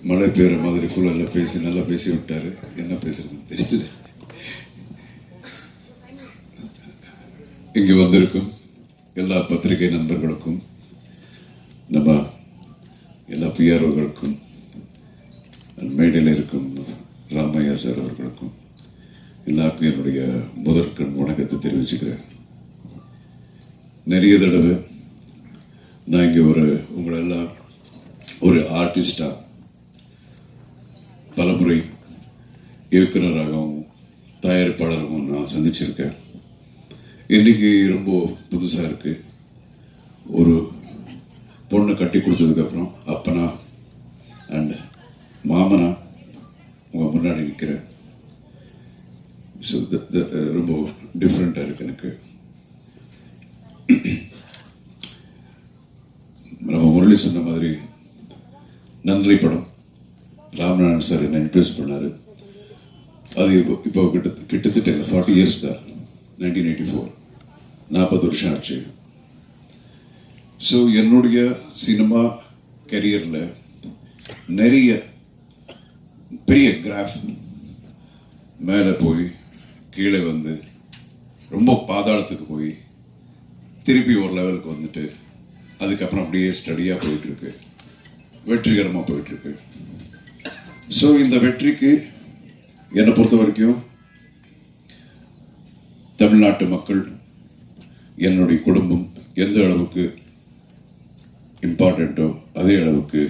மழை பெய்யுற மாதிரி ஃபுல்லாக நல்லா பேசி விட்டாரு. என்ன பேசுறதுன்னு தெரியல. இங்கே வந்திருக்கும் எல்லா பத்திரிகை நண்பர்களுக்கும், நம்ம எல்லா பிஆர்ஓகளுக்கும், மேடையில் இருக்கும் ராமையா சார் அவர்களுக்கும் எல்லாருக்கும் என்னுடைய முதற்கண் வணக்கத்தை தெரிவிச்சுக்கிறேன். நிறைய தடவை நான் இங்கே உங்களெல்லாம் ஒரு ஆர்டிஸ்டா பலமுறை இயக்குனராகவும் தயாரிப்பாளராகவும் நான் சந்திச்சிருக்கேன். இன்னைக்கு ரொம்ப புதுசாக இருக்கு. ஒரு பொண்ணை கட்டி கொடுத்ததுக்கப்புறம் அப்பனா அண்ட் மாமனா உங்கள் முன்னாடி நிற்கிறேன். ஸோ ரொம்ப டிஃப்ரெண்ட்டாக இருக்கு எனக்கு. நம்ம முரளி சொன்ன மாதிரி நன்றி படம் ராமநாதன் சார் என்ன இன்ட்ரடியூஸ் பண்ணாரு. அது இப்போ கிட்டத்தட்ட 40 இயர்ஸ் தான். 1984, 40 வருஷம் ஆச்சு. ஸோ என்னுடைய சினிமா கரியரில் நிறைய பெரிய கிராஃப் மேலே போய் கீழே வந்து ரொம்ப பாதாளத்துக்கு போய் திருப்பி ஒரு லெவலுக்கு வந்துட்டு அதுக்கப்புறம் அப்படியே ஸ்டடியாக போயிட்டுருக்கு, வெற்றிகரமாக போயிட்டுருக்கு. ஸோ இந்த வெற்றிக்கு என்னை பொறுத்த வரைக்கும் தமிழ்நாட்டு மக்கள், என்னுடைய குடும்பம் எந்த அளவுக்கு இம்பார்ட்டண்ட்டோ அதே அளவுக்கு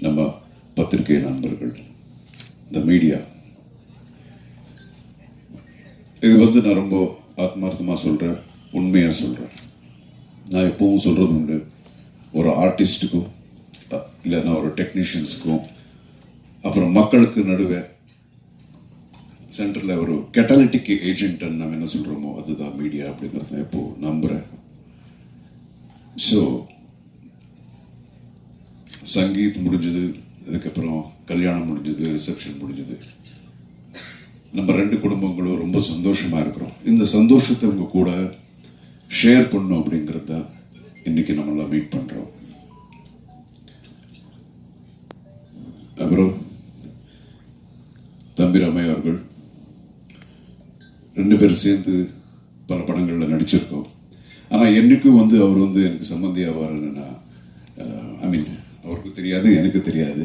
நம்ம பத்திரிகை நண்பர்கள், இந்த மீடியா. இது நான் ரொம்ப ஆத்மார்த்தமாக சொல்கிறேன், உண்மையாக சொல்கிறேன். நான் எப்பவும் சொல்கிறது உண்டு, ஒரு ஆர்டிஸ்ட்டுக்கும் இல்லைன்னா ஒரு டெக்னீஷியன்ஸுக்கும் அப்புறம் மக்களுக்கு நடுவே சென்டரில் ஒரு கெட்டாலிட்டிக் ஏஜென்ட்னு நம்ம என்ன சொல்கிறோமோ அதுதான் மீடியா அப்படிங்கிறத எப்போ நம்புகிறேன். ஸோ சங்கீத் முடிஞ்சது, அதுக்கப்புறம் கல்யாணம் முடிஞ்சது, ரிசப்ஷன் முடிஞ்சது. நம்ம 2 குடும்பங்களும் ரொம்ப சந்தோஷமா இருக்கிறோம். இந்த சந்தோஷத்தை உங்க கூட ஷேர் பண்ணும் அப்படிங்கிறது தான் இன்னைக்கு நம்மளாம் மீட் பண்றோம். அப்புறம் தம்பி ராமையா அவர்கள் 2 பேரும் சேர்ந்து பல படங்கள்ல நடிச்சிருக்கோம். ஆனா என்னைக்கும் அவர் எனக்கு சம்பந்தி ஆவாருன்னு நான் அவருக்கு தெரியாது, எனக்கு தெரியாது.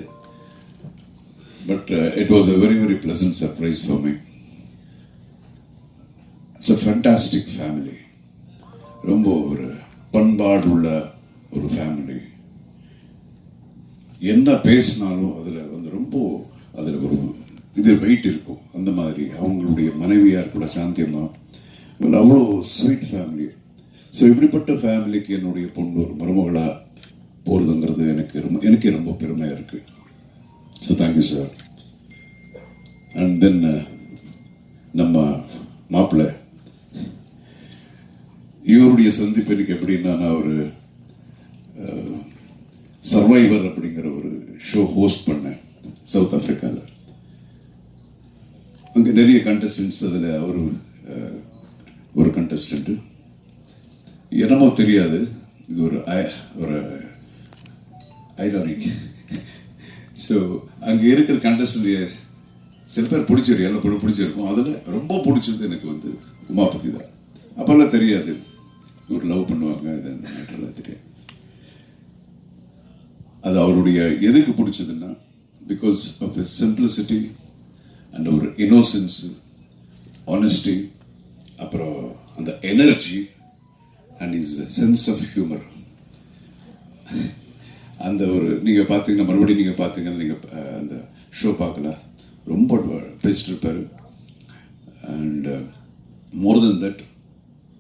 But it was a very very pleasant surprise for me. It's a fantastic family. ரொம்ப ஒரு பண்பாடுள்ள ஒரு ஃபேமிலி. என்ன பேசினாலும் அதில் ரொம்ப அதில் ஒரு வெயிட் இருக்கும். அந்த மாதிரி அவங்களுடைய மனைவியார் கூட சாந்தியம்மா அவ்வளோ ஸ்வீட் ஃபேமிலி. ஸோ இப்படிப்பட்ட ஃபேமிலிக்கு என்னுடைய பொண்ணு ஒரு மருமகளாக போகிறதுங்கிறது எனக்கே ரொம்ப பெருமையாக இருக்குது. So thank you sir. And then நம்ம மாப்பிள்ளை, இவருடைய சந்திப்பு எனக்கு எப்படின்னா, நான் ஒரு சர்வைவர் அப்படிங்கிற ஒரு ஷோ ஹோஸ்ட் பண்ணேன் சவுத் ஆப்பிரிக்காவில். அங்கே நிறைய கண்டஸ்டன்ஸ், அதில் அவர் ஒரு கண்டஸ்டன்ட். என்னமோ தெரியாது, இது ஒரு ஐரானிக். ஸோ அங்கே இருக்கிற கண்டஸ்டன்ட் சில பேர் பிடிச்சிருக்கு, எல்லாம் பிடிச்சிருக்கும். அதில் ரொம்ப பிடிச்சது எனக்கு உமாபதி தான். அப்போல்லாம் தெரியாது இவர் லவ் பண்ணுவாங்க, அது அந்த மேட்டர்லாம் தெரியாது. அது அவருடைய எதுக்கு பிடிச்சதுன்னா, because of his simplicity and ஒரு இன்னோசன்ஸ், ஆனஸ்டி, அப்புறம் அந்த energy and is sense of humour. அந்த நீங்கள் பார்த்தீங்கன்னா, மறுபடியும் நீங்கள் பார்த்தீங்கன்னா, நீங்கள் அந்த ஷோ பார்க்கலாம், ரொம்ப பேசிட்டு இருப்பார். அண்ட் மோர் தென் தட்,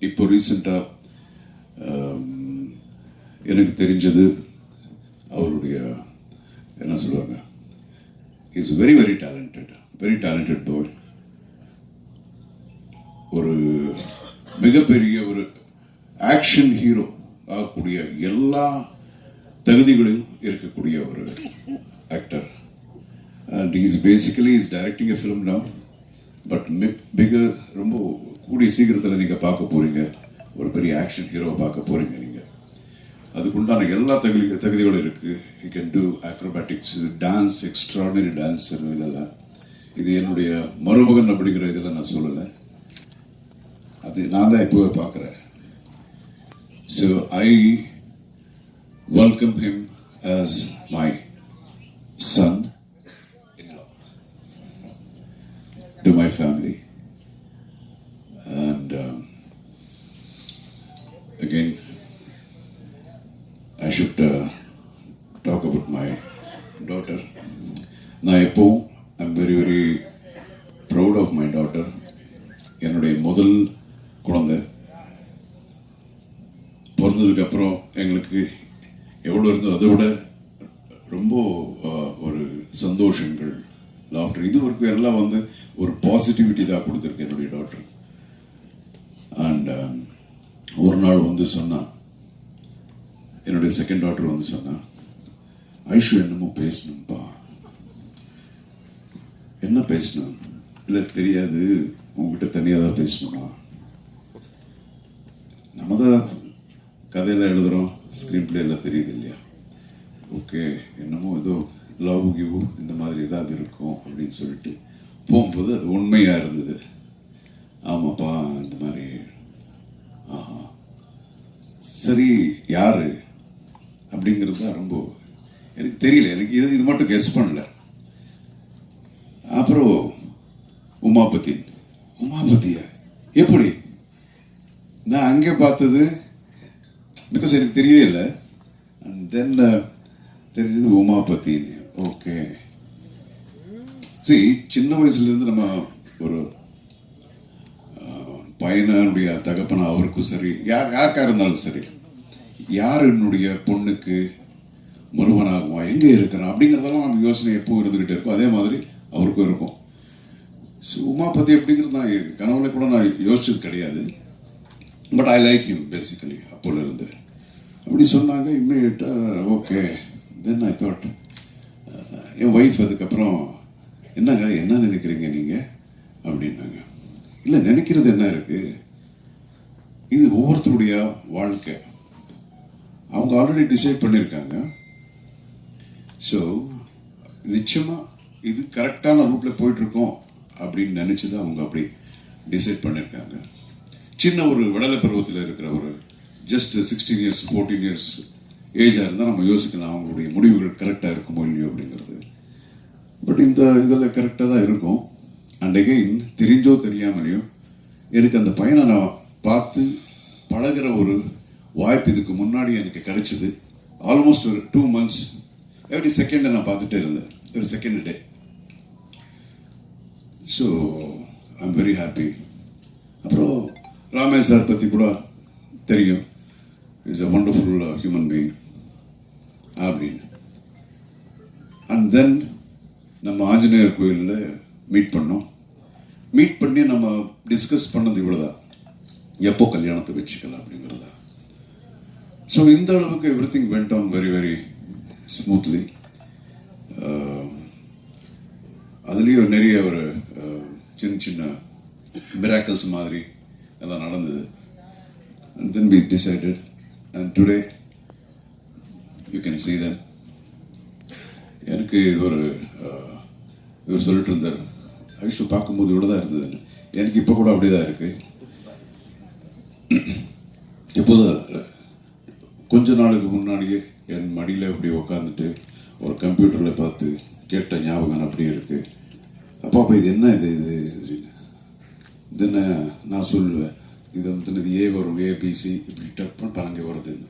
இப்போ ரீசெண்டாக எனக்கு தெரிஞ்சது அவருடைய என்ன சொல்லுவாங்க, இஸ் வெரி வெரி டேலண்டட் பாய். ஒரு மிகப்பெரிய ஒரு ஆக்ஷன் ஹீரோ ஆகக்கூடிய எல்லா தகுதிகளையும் இருக்கக்கூடிய ஒரு actor. And he is basically directing a film now, but bigger, ரொம்ப கூடிய சீக்கிரத்தில் நீங்கள் பார்க்க போறீங்க, ஒரு பெரிய ஆக்ஷன் ஹீரோ பார்க்க போறீங்க. நீங்கள் அதுக்குண்டான எல்லா தகுதிகளும் இருக்கு. he can do acrobatics, dance, extraordinary dancer. இதெல்லாம் இது என்னுடைய மருமகன் அப்படிங்கிற இதெல்லாம் நான் சொல்லலை, அது நான் தான் இப்போவே பார்க்குறேன். So I welcome him as my son-in-law to my family. And again, I should talk about my daughter. நான் எப்பவும் I'm very very proud of my daughter. என்னுடைய முதல் குழந்தை பிறந்ததுக்கு அப்புறம் எங்களுக்கு எவ்வளோ இருந்தோ அதை விட ரொம்ப ஒரு சந்தோஷங்கள், லாஃப்டர், இது வரைக்கும் எல்லாம் வந்து ஒரு பாசிட்டிவிட்டி தான் கொடுத்துருக்கு என்னுடைய டாக்டர். அண்ட் ஒரு நாள் வந்து சொன்னான், என்னுடைய செகண்ட் டாக்டர் வந்து சொன்னான், ஐஷு என்னமோ பேசணும்ப்பா. என்ன பேசணும்? இல்லை தெரியாது, உங்ககிட்ட தனியாக தான் பேசணுமா? நம்ம தான் கதையெல்லாம் எழுதுகிறோம், ஸ்க்ரீன் பிளே எல்லாம் தெரியுது இல்லையா? ஓகே, என்னமோ ஏதோ லவ் கிவ் இந்த மாதிரி ஏதாவது இருக்கும் அப்படின்னு சொல்லிட்டு போகும்போது அது உண்மையாக இருந்தது. ஆமாப்பா இந்த மாதிரி. ஆஹா சரி, யாரு அப்படிங்கிறது தான் ரொம்ப எனக்கு தெரியல, எனக்கு இது மட்டும் கெஸ் பண்ணல. அப்புறம் உமாபதியா எப்படி? நான் அங்கே பார்த்தது பிகாஸ் எனக்கு தெரியவே இல்லை. அண்ட் தென் தெரிஞ்சது உமாபதின்னு. ஓகே, சரி, சின்ன வயசுலேருந்து நம்ம ஒரு பையனுடைய தகப்பனா அவருக்கும் சரி, யாருக்கா இருந்தாலும் சரி, யார் என்னுடைய பொண்ணுக்கு மருமனாகுமா, எங்கே இருக்கிறான் அப்படிங்கிறதெல்லாம் நம்ம யோசனை எப்போ இருந்துகிட்டே இருக்கும். அதே மாதிரி அவருக்கும் இருக்கும். ஸோ உமாபதி அப்படிங்கிறது நான் கனவுல கூட நான் யோசிச்சது கிடையாது. But I like you basically. அப்போல இருந்து அப்படி சொன்னாங்க. இம்மிடியட்டாக ஓகே. தென் ஐ தாட், என் ஒய்ஃப் அதுக்கப்புறம் என்னங்க என்ன நினைக்கிறீங்க நீங்கள் அப்படின்னாங்க. இல்லை, நினைக்கிறது என்ன இருக்கு, இது ஒவ்வொருத்தருடைய வாழ்க்கை, அவங்க ஆல்ரெடி டிசைட் பண்ணியிருக்காங்க. ஸோ நிச்சயமாக இது கரெக்டான ரூட்டில் போயிட்டுருக்கோம் அப்படின்னு நினச்சி தான் அவங்க அப்படி டிசைட் பண்ணியிருக்காங்க. சின்ன ஒரு விடலை பருவத்தில் இருக்கிற ஒரு ஜஸ்ட் 16 years 14 years ஏஜாக இருந்தால் நம்ம யோசிக்கலாம் அவங்களுடைய முடிவுகள் கரெக்டாக இருக்குமோ இல்லையோ அப்படிங்கிறது. பட் இந்த இதில் கரெக்டாக தான் இருக்கும். அண்ட் அகெயின், தெரிஞ்சோ தெரியாமலையோ எனக்கு அந்த பையனை நான் பார்த்து பழகிற ஒரு வாய்ப்பு இதுக்கு முன்னாடி எனக்கு கிடைச்சிது. ஆல்மோஸ்ட் ஒரு 2 months எவ்ரி செகண்டை நான் பார்த்துட்டே இருந்தேன், ஒரு second day. So I am very happy. அப்புறம் ராமேஷ் சார் பற்றி கூட தெரியும், is a wonderful human being அப்படின்னு. அண்ட் தென் நம்ம ஆஞ்சநேயர் கோயிலில் மீட் பண்ணோம். மீட் பண்ணி நம்ம டிஸ்கஸ் பண்ணது இவ்வளோதான், எப்போ கல்யாணத்தை வச்சுக்கலாம் அப்படிங்கிறதா. ஸோ இந்த அளவுக்கு every thing went on very very smoothly. அதுலேயும் நிறைய ஒரு சின்ன சின்ன மிராக்கிள்ஸ் மாதிரி எல்லாம் நடந்தது. And then we decided, and today you can see them. எனக்கு ஒரு இவர் சொல்லிட்டு இருந்தார், ஐஷு பார்க்கும்போது இவ்வளோ தான் இருந்ததுன்னு. எனக்கு இப்போ கூட அப்படியே தான் இருக்கு. இப்போதான் கொஞ்ச நாளுக்கு முன்னாடியே என் மடியில் அப்படி உக்காந்துட்டு ஒரு கம்ப்யூட்டரில் பார்த்து கேட்ட ஞாபகம் அப்படியே இருக்கு. அப்பா இது என்ன இது அப்படின்னு. தென்ன நான் சொல்லுவேன், இது வந்து இது ஏ வரும், ஏபிசி இப்படி டப் பழங்க வருதுன்னு.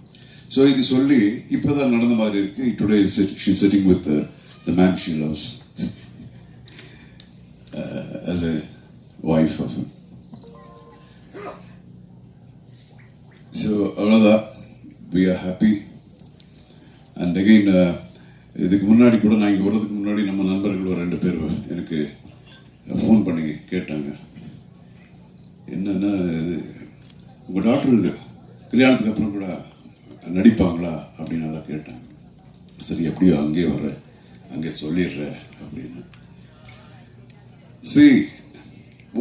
ஸோ இது சொல்லி இப்போதான் நடந்த மாதிரி இருக்கு. Today she sitting with the man she loves as a wife of him. So அவ்வளோதான், we are happy. And again, இதுக்கு முன்னாடி கூட நான் இங்கே வர்றதுக்கு முன்னாடி நம்ம நண்பர்கள் ஒரு 2 பேர் எனக்கு ஃபோன் பண்ணி கேட்டாங்க, என்னன்னா உங்கள் டாக்டர் கல்யாணத்துக்கு அப்புறம் கூட நடிப்பாங்களா அப்படின்னு நல்லா கேட்டாங்க. சரி, எப்படியோ அங்கே வர்ற, அங்கே சொல்லிடுற அப்படின்னு. சரி,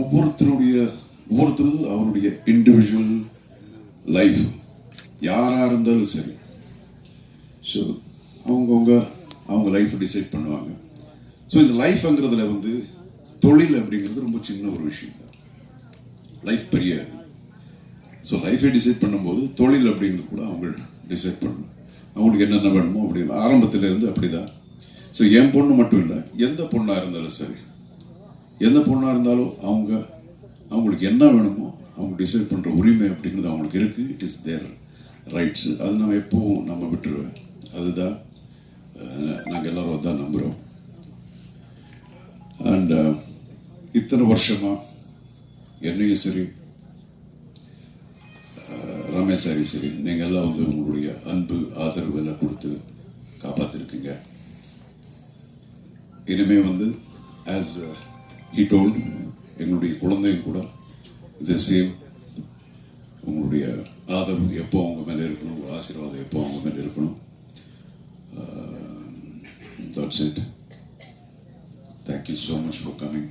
ஒவ்வொருத்தரும் அவருடைய இண்டிவிஜுவல் லைஃப் யாராக இருந்தாலும் சரி, ஸோ அவங்க லைஃப்பை டிசைட் பண்ணுவாங்க. ஸோ இந்த லைஃப்ங்கிறதுல வந்து தொழில் அப்படிங்கிறது ரொம்ப சின்ன ஒரு விஷயம் தான். லைஃப் பெரிய. ஸோ லைஃபை டிசைட் பண்ணும்போது தொழில் அப்படிங்கிறது கூட அவங்க டிசைட் பண்ணணும். அவங்களுக்கு என்னென்ன வேணுமோ அப்படின்னு ஆரம்பத்திலேருந்து அப்படிதான். ஸோ என் பொண்ணு மட்டும் இல்லை, எந்த பொண்ணாக இருந்தாலும் சரி, எந்த பொண்ணாக இருந்தாலும் அவங்களுக்கு என்ன வேணுமோ அவங்க டிசைட் பண்ணுற உரிமை அப்படிங்கிறது அவங்களுக்கு இருக்குது. It is their rights. அது நான் எப்பவும் நம்ம விட்டுருவேன். அதுதான் நாங்கள் எல்லாரும் அதான் நம்புகிறோம். அண்ட் இத்தனை வருஷமா என்னையும் சரி, ரமேஷ் சாரி சரி, நீங்கள் எல்லாம் வந்து உங்களுடைய அன்பு ஆதரவு எல்லாம் கொடுத்து காப்பாற்றிருக்கீங்க. இனிமே வந்து ஆஸ் ஹி டோல்ட், எங்களுடைய குழந்தையும் கூட இந்த சேம் உங்களுடைய ஆதரவு எப்போ அவங்க மேலே இருக்கணும், ஒரு ஆசீர்வாதம் எப்போ அவங்க மேலே இருக்கணும். That's it. Thank you so much for coming.